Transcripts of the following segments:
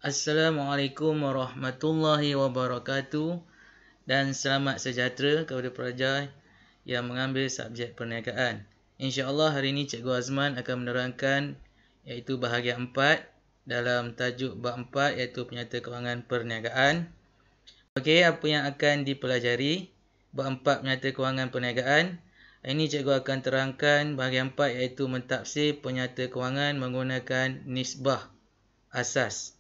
Assalamualaikum warahmatullahi wabarakatuh dan selamat sejahtera kepada pelajar yang mengambil subjek perniagaan. InsyaAllah hari ini Cikgu Azman akan menerangkan iaitu bahagian 4 dalam tajuk bab 4 iaitu penyata kewangan perniagaan. Okey, apa yang akan dipelajari? Bab 4 penyata kewangan perniagaan. Hari ini Cikgu akan terangkan bahagian 4 iaitu mentafsir penyata kewangan menggunakan nisbah asas.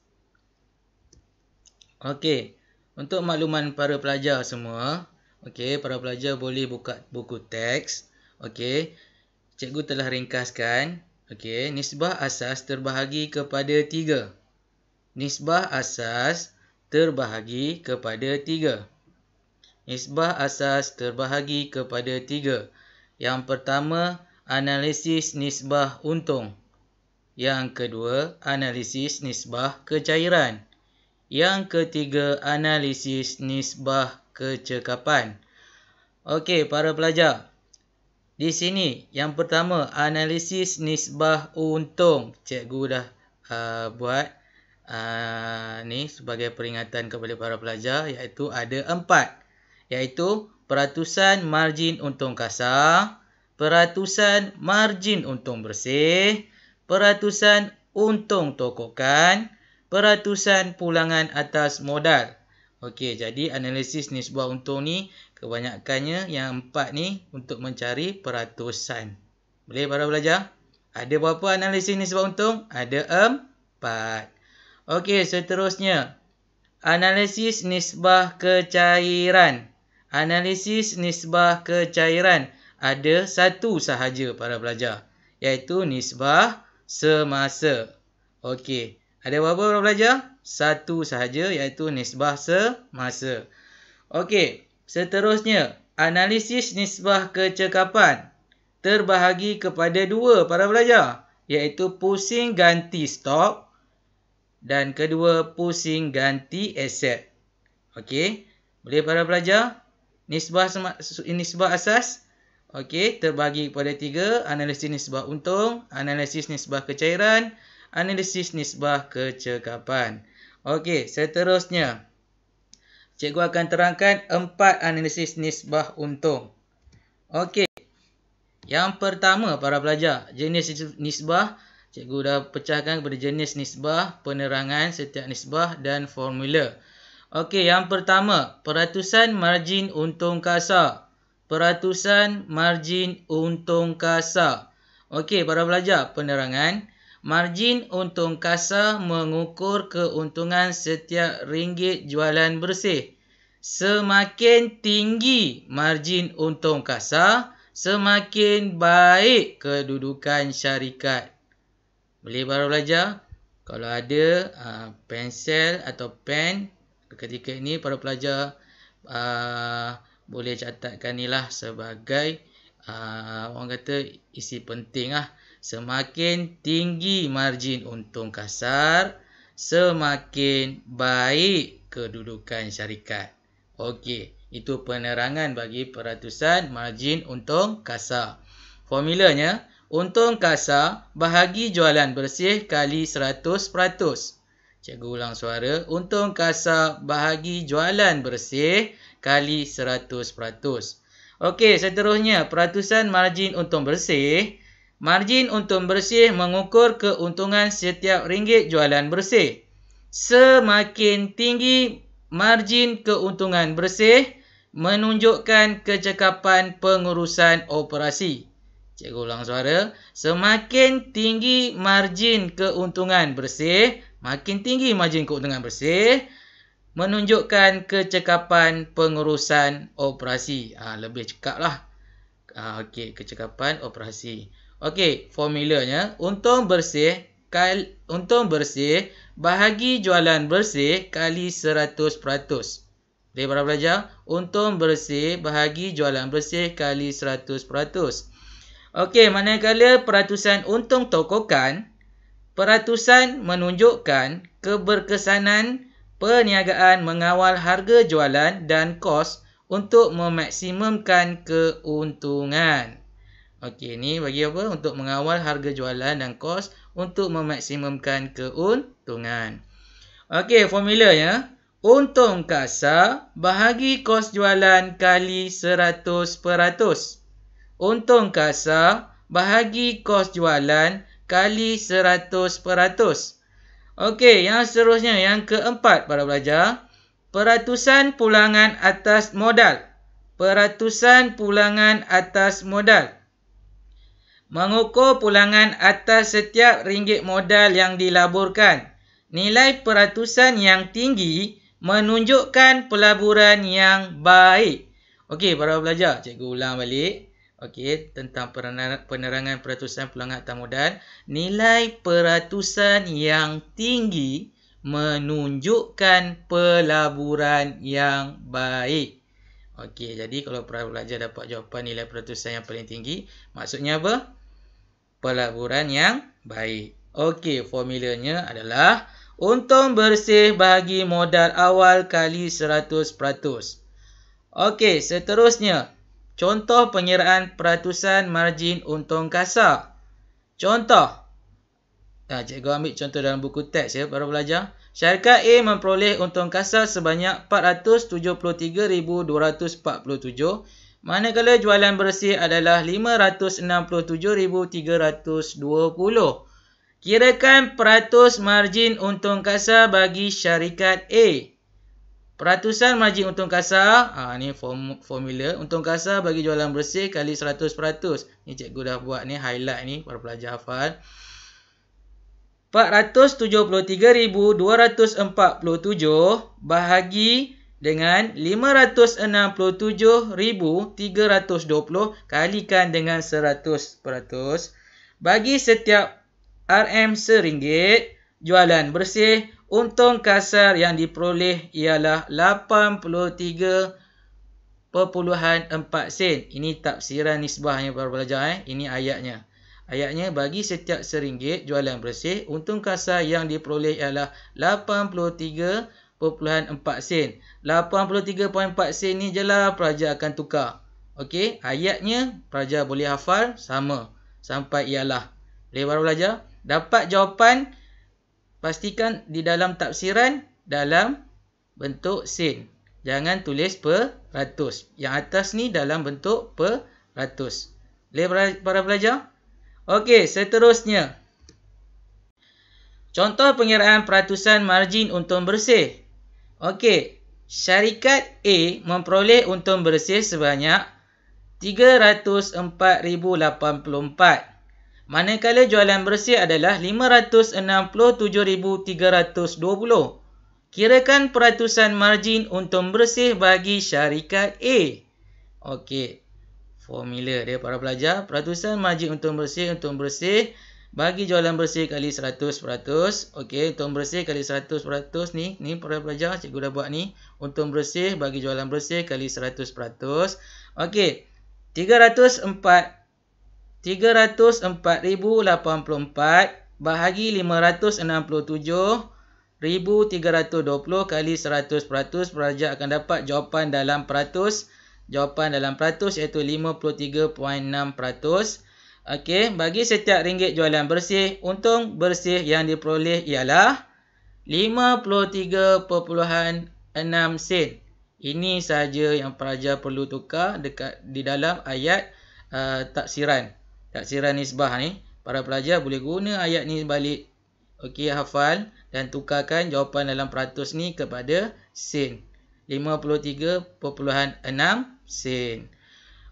Okey, untuk makluman para pelajar semua, okey, para pelajar boleh buka buku teks. Okey, cikgu telah ringkaskan. Okey, nisbah asas terbahagi kepada 3. Nisbah asas terbahagi kepada 3. Nisbah asas terbahagi kepada 3. Yang pertama, analisis nisbah untung. Yang kedua, analisis nisbah kecairan. Yang ketiga, analisis nisbah kecekapan. Okey, para pelajar. Di sini, yang pertama, analisis nisbah untung. Cikgu dah buat ni sebagai peringatan kepada para pelajar, iaitu ada 4. Iaitu peratusan margin untung kasar, peratusan margin untung bersih, peratusan untung tokokan, peratusan pulangan atas modal. Okey, jadi analisis nisbah untung ni kebanyakannya yang 4 ni untuk mencari peratusan. Boleh para pelajar? Ada berapa analisis nisbah untung? Ada 4. Okey, seterusnya. Analisis nisbah kecairan. Analisis nisbah kecairan ada satu sahaja para pelajar, iaitu nisbah semasa. Okey. Ada berapa para pelajar? Satu sahaja, iaitu nisbah semasa. Okey, seterusnya, analisis nisbah kecekapan terbahagi kepada 2 para pelajar, iaitu pusing ganti stok dan kedua pusing ganti aset. Okey, boleh para pelajar? Nisbah asas. Okey, terbahagi kepada 3, analisis nisbah untung, analisis nisbah kecairan, analisis nisbah kecekapan. Okey, seterusnya. Cikgu akan terangkan 4 analisis nisbah untung. Okey. Yang pertama para pelajar, jenis nisbah. Cikgu dah pecahkan kepada jenis nisbah, penerangan setiap nisbah dan formula. Okey, yang pertama, peratusan margin untung kasar. Peratusan margin untung kasar. Okey, para pelajar, penerangan. Margin untung kasar mengukur keuntungan setiap ringgit jualan bersih. Semakin tinggi margin untung kasar, semakin baik kedudukan syarikat. Boleh para pelajar? Kalau ada pensel atau pen, ketika ini para pelajar boleh catatkan inilah sebagai orang kata isi penting lah. Semakin tinggi margin untung kasar, semakin baik kedudukan syarikat. Okey, itu penerangan bagi peratusan margin untung kasar. Formulanya, untung kasar bahagi jualan bersih kali 100%. Cikgu ulang suara. Untung kasar bahagi jualan bersih kali 100%. Okey, seterusnya, peratusan margin untung bersih. Margin untung bersih mengukur keuntungan setiap ringgit jualan bersih. Semakin tinggi margin keuntungan bersih, menunjukkan kecekapan pengurusan operasi. Cikgu ulang suara. Semakin tinggi margin keuntungan bersih, makin tinggi margin keuntungan bersih, menunjukkan kecekapan pengurusan operasi. Lebih cekap lah. Okey, kecekapan operasi. Okey, formulanya untung bersih bahagi jualan bersih kali 100%. Boleh para pelajar? Untung bersih bahagi jualan bersih kali 100%. Okey, manakala peratusan untung tokokan, peratusan menunjukkan keberkesanan perniagaan mengawal harga jualan dan kos untuk memaksimumkan keuntungan. Okey, ni bagi apa? Untuk mengawal harga jualan dan kos untuk memaksimumkan keuntungan. Okey, formulanya. Untung kasar bahagi kos jualan kali 100%. Untung kasar bahagi kos jualan kali 100%. Okey, yang seterusnya, yang keempat para pelajar. Peratusan pulangan atas modal. Peratusan pulangan atas modal. Mengukur pulangan atas setiap ringgit modal yang dilaburkan. Nilai peratusan yang tinggi menunjukkan pelaburan yang baik. Okey, para pelajar, cikgu ulang balik. Okey, tentang penerangan peratusan pulangan atas modal. Nilai peratusan yang tinggi menunjukkan pelaburan yang baik. Okey, jadi kalau para pelajar dapat jawapan nilai peratusan yang paling tinggi, maksudnya apa? Pelaburan yang baik. Okey, formulanya adalah untung bersih bahagi modal awal kali 100%. Okey, seterusnya. Contoh pengiraan peratusan margin untung kasar. Contoh. Cikgu ambil contoh dalam buku teks ya para pelajar. Syarikat A memperoleh untung kasar sebanyak 473,247. Manakala jualan bersih adalah 567,320. Kirakan peratus margin untung kasar bagi syarikat A. Peratusan margin untung kasar, ni formula. Untung kasar bagi jualan bersih kali 100%. Ni cikgu dah buat ni, highlight ni para pelajar hafal. 473,247 bahagi dengan 567,320 kalikan dengan 100%. Bagi setiap RM RM1, jualan bersih, untung kasar yang diperoleh ialah 83.4 sen. Ini tafsiran nisbahnya para pelajar. Ini ayatnya. Ayatnya, bagi setiap RM1 jualan bersih, untung kasar yang diperoleh ialah 83.4 sen. 83.4 sen ni je lah pelajar akan tukar. Okey, ayatnya pelajar boleh hafal sama sampai ialah. Boleh para pelajar? Dapat jawapan, pastikan di dalam tafsiran dalam bentuk sen. Jangan tulis peratus. Yang atas ni dalam bentuk peratus. Boleh para pelajar? Okey, seterusnya. Contoh pengiraan peratusan margin untung bersih. Okey, syarikat A memperoleh untung bersih sebanyak 304,084. Manakala jualan bersih adalah 567,320. Kirakan peratusan margin untung bersih bagi syarikat A. Okey. Formula dia para pelajar. Peratusan margin untung bersih bagi jualan bersih kali 100%. Okey, untung bersih kali 100% ni para pelajar cikgu dah buat ni. Untung bersih bagi jualan bersih kali 100%. Okey. 304,084 bahagi 567,320 kali 100%. Pelajar akan dapat jawapan dalam peratus. Jawapan dalam peratus iaitu 53.6%. Okey, bagi setiap ringgit jualan bersih, untung bersih yang diperoleh ialah 53.6 sen. Ini sahaja yang pelajar perlu tukar di dalam ayat tafsiran nisbah ni. Para pelajar boleh guna ayat ni balik. Okey, hafal dan tukarkan jawapan dalam peratus ni kepada sen. 53.6 sen.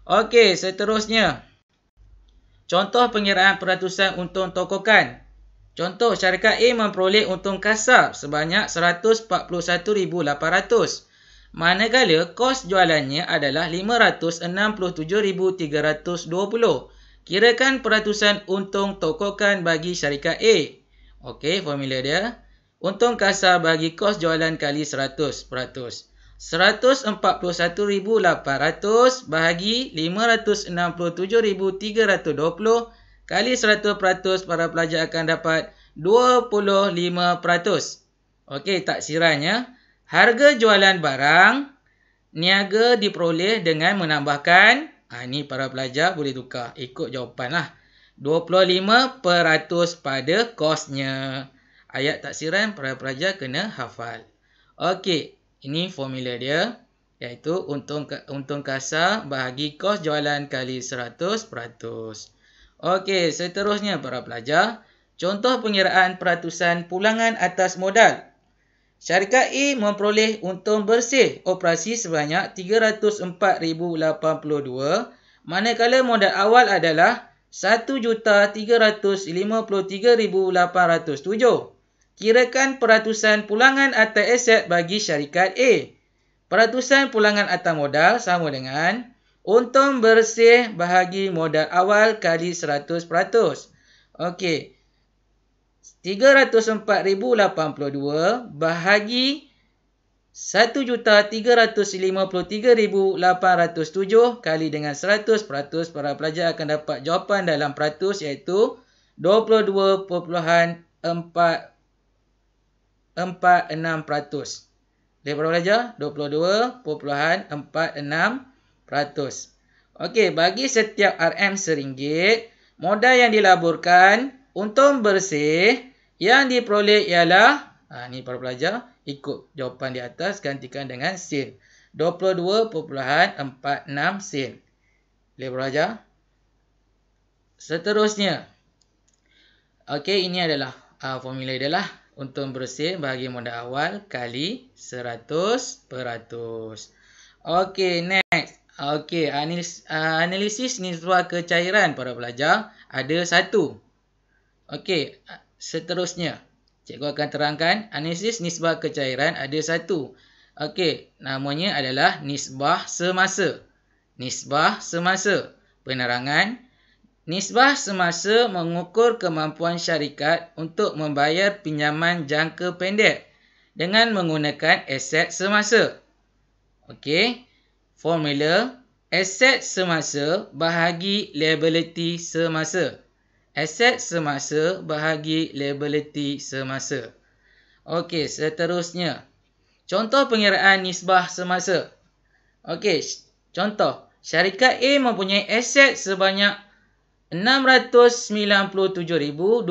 Okey, seterusnya. Contoh pengiraan peratusan untung tokokan. Contoh, syarikat A memperoleh untung kasar sebanyak 141,800. Manakala kos jualannya adalah 567,320. Kirakan peratusan untung tokokan bagi syarikat A. Okey, formula dia. Untung kasar bagi kos jualan kali 100%. 141,800 bahagi 567,320 kali 100%, para pelajar akan dapat 25%. Okey, taksirannya. Harga jualan barang niaga diperoleh dengan menambahkan, ini para pelajar boleh tukar, ikut jawapan lah. 25% pada kosnya. ayat taksiran para pelajar kena hafal. Okey, ini formula dia, iaitu untung kasar bahagi kos jualan kali 100%. Okey, seterusnya para pelajar, contoh pengiraan peratusan pulangan atas modal. Syarikat A memperoleh untung bersih operasi sebanyak 304,082, manakala modal awal adalah 1,353,807. Kirakan peratusan pulangan atas aset bagi syarikat A. Peratusan pulangan atas modal sama dengan untung bersih bahagi modal awal kali 100%. Okey. 304,082 bahagi 1,353,807 kali dengan 100%, para pelajar akan dapat jawapan dalam peratus iaitu 22.46%. Boleh para pelajar? 22.46%. Okey, bagi setiap RM RM1, modal yang dilaburkan, untung bersih yang diperoleh ialah, ni para pelajar, ikut jawapan di atas, gantikan dengan sen. 22.46 sen. Boleh para pelajar? Seterusnya. Okey, ini adalah formula dia lah. Untung bersih bahagi modal awal kali 100%. Okey, next. Okey, analisis nisbah kecairan para pelajar ada 1. Okey, seterusnya. Cikgu akan terangkan analisis nisbah kecairan ada 1. Okey, namanya adalah nisbah semasa. Nisbah semasa. Penerangan. Nisbah semasa mengukur kemampuan syarikat untuk membayar pinjaman jangka pendek dengan menggunakan aset semasa. Okey, formula aset semasa bahagi liability semasa. Aset semasa bahagi liability semasa. Okey, seterusnya. Contoh pengiraan nisbah semasa. Okey, contoh. Syarikat A mempunyai aset sebanyak 697,237.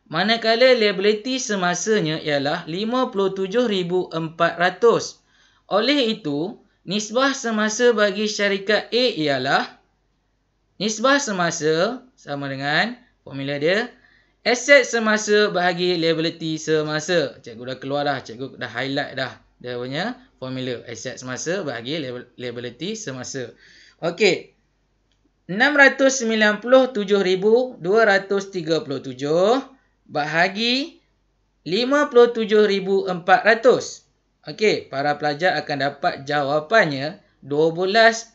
Manakala liability semasanya ialah 57,400. Oleh itu, nisbah semasa bagi syarikat A ialah nisbah semasa sama dengan formula dia aset semasa bahagi liability semasa. Cikgu dah keluar dah, cikgu dah highlight dah dia punya formula aset semasa bahagi liability semasa. Okey. 697,237 bahagi 57,400. Okey, para pelajar akan dapat jawapannya 12.1.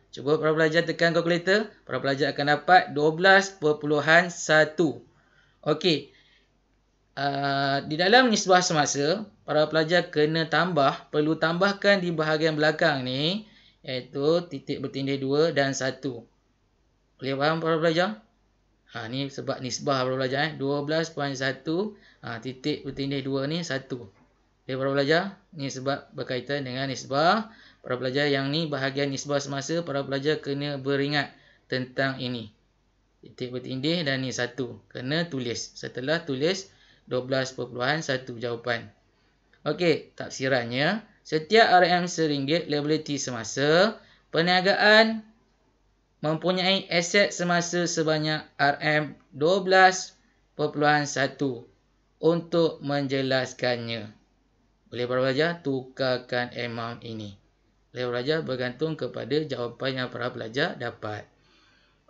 Cuba para pelajar tekan kalkulator. Para pelajar akan dapat 12.1. Okey. Di dalam nisbah semasa, para pelajar kena perlu tambahkan di bahagian belakang ni, iaitu titik bertindih 2 dan 1. Boleh faham para pelajar? Ni sebab nisbah para pelajar. 12.1, titik bertindih 2 ni 1. Boleh para pelajar? Ni sebab berkaitan dengan nisbah. Para pelajar yang ni bahagian nisbah semasa, para pelajar kena beringat tentang ini. Titik bertindih dan ni 1. Kena tulis. Setelah tulis 12.1 jawapan. Okey, tafsirannya. Setiap RM RM1 liability semasa, perniagaan mempunyai aset semasa sebanyak RM12.1 untuk menjelaskannya. Boleh para pelajar tukarkan amount ini. Boleh pelajar bergantung kepada jawapan yang para pelajar dapat.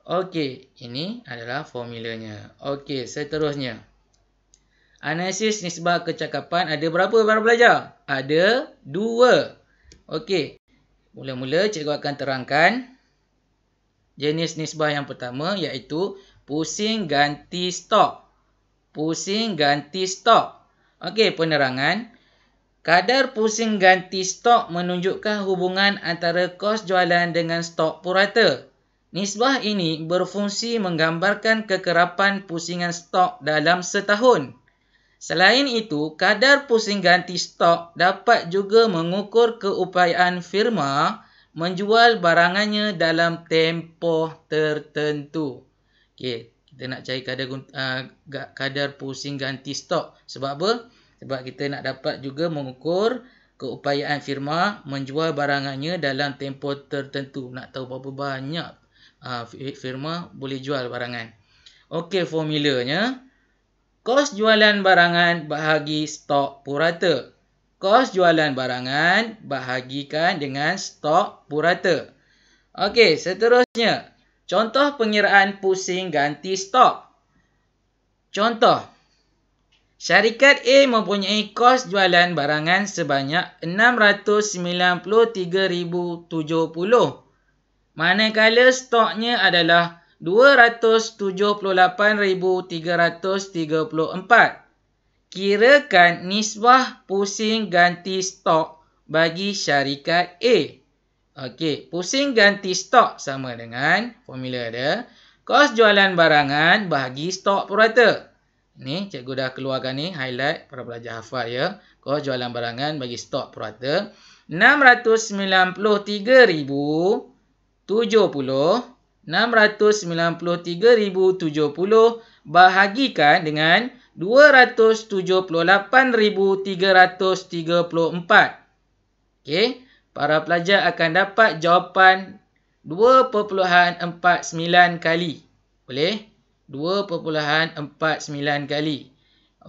Okey, ini adalah formulanya. Okey, seterusnya. Analisis nisbah kecakapan ada berapa para pelajar? Ada 2. Okey, mula-mula cikgu akan terangkan jenis nisbah yang pertama iaitu pusing ganti stok. Pusing ganti stok. Okey, penerangan. Kadar pusing ganti stok menunjukkan hubungan antara kos jualan dengan stok purata. Nisbah ini berfungsi menggambarkan kekerapan pusingan stok dalam setahun. Selain itu, kadar pusing ganti stok dapat juga mengukur keupayaan firma menjual barangannya dalam tempoh tertentu. Okey, Kita nak cari kadar pusing ganti stok. Sebab apa? Sebab kita nak dapat juga mengukur keupayaan firma menjual barangannya dalam tempoh tertentu. Nak tahu berapa banyak firma boleh jual barangan. Okey, formulanya. Kos jualan barangan bahagi stok purata. Kos jualan barangan bahagikan dengan stok purata. Okey, seterusnya. Contoh pengiraan pusing ganti stok. Contoh. Syarikat A mempunyai kos jualan barangan sebanyak 693,070. Manakala stoknya adalah 278,334. Kirakan nisbah pusing ganti stok bagi syarikat A. Okey, pusing ganti stok sama dengan formula dia. Kos jualan barangan bahagi stok purata. Ni cikgu dah keluarkan ni, highlight para pelajar hafal ya. Kos jualan barangan bagi stok purata 693,070. 693,070 bahagikan dengan 278,334. Okey, para pelajar akan dapat jawapan 2.49 kali. Boleh? 2.49 kali.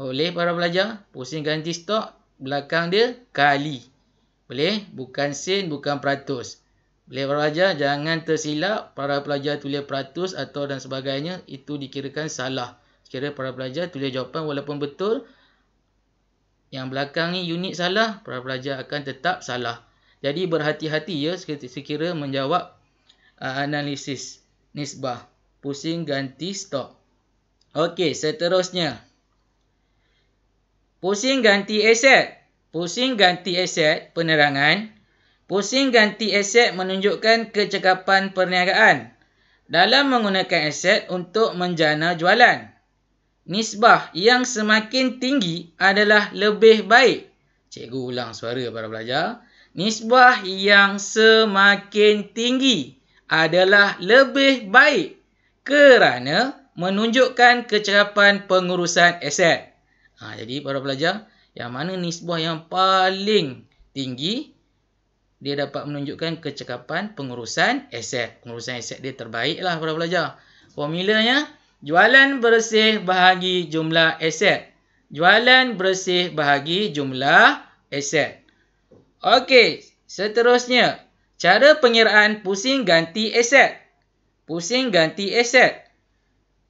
Oleh para pelajar, pusing ganti stok belakang dia kali. Boleh? Bukan sen, bukan peratus. Boleh para pelajar, jangan tersilap para pelajar tulis peratus atau dan sebagainya, itu dikirakan salah. Sekiranya para pelajar tulis jawapan walaupun betul, yang belakang ni unit salah, para pelajar akan tetap salah. Jadi berhati-hati ya sekira menjawab analisis nisbah pusing ganti stok. Okey, seterusnya. Pusing ganti aset. Pusing ganti aset penerangan. Pusing ganti aset menunjukkan kecekapan perniagaan dalam menggunakan aset untuk menjana jualan. Nisbah yang semakin tinggi adalah lebih baik. Cikgu ulang suara para pelajar. Nisbah yang semakin tinggi adalah lebih baik kerana menunjukkan kecekapan pengurusan aset. Jadi para pelajar, yang mana nisbah yang paling tinggi, dia dapat menunjukkan kecekapan pengurusan aset. Pengurusan aset dia terbaiklah para pelajar. Formulanya, jualan bersih bahagi jumlah aset. Jualan bersih bahagi jumlah aset. Okey, seterusnya. Cara pengiraan pusing ganti aset. Pusing ganti aset.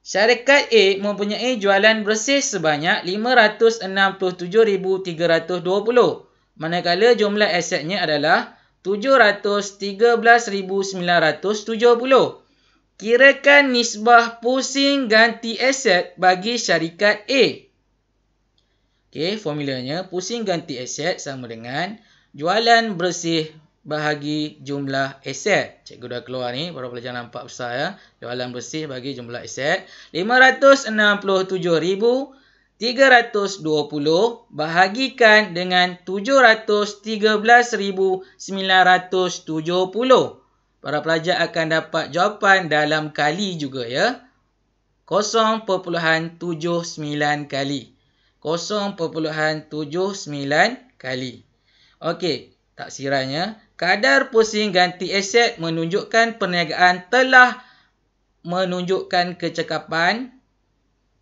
Syarikat A mempunyai jualan bersih sebanyak 567,320. Manakala jumlah asetnya adalah 713,970. Kirakan nisbah pusing ganti aset bagi syarikat A. Okey, formulanya pusing ganti aset sama dengan jualan bersih bahagi jumlah aset. Cikgu dah keluar ni, para pelajar nampak besar ya. Jualan bersih bagi jumlah aset 567,320 bahagikan dengan 713,970. Para pelajar akan dapat jawapan dalam kali juga ya. 0.79 kali. 0.79 kali. Okey, taksirannya. Kadar pusing ganti aset menunjukkan perniagaan telah menunjukkan kecekapan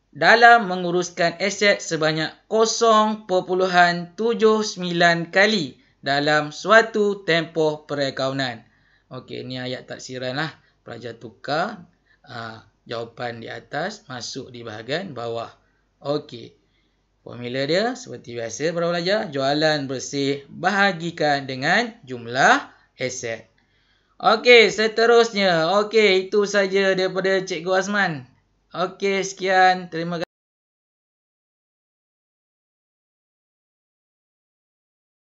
dalam menguruskan aset sebanyak 0.79 kali dalam suatu tempoh perakaunan. Okey, ni ayat taksiran lah. Pelajar tukar jawapan di atas, masuk di bahagian bawah. Okey. Formula dia seperti biasa para pelajar. Jualan bersih bahagikan dengan jumlah aset. Okey, seterusnya. Okey, itu saja daripada Cikgu Azman. Okey, sekian. Terima kasih.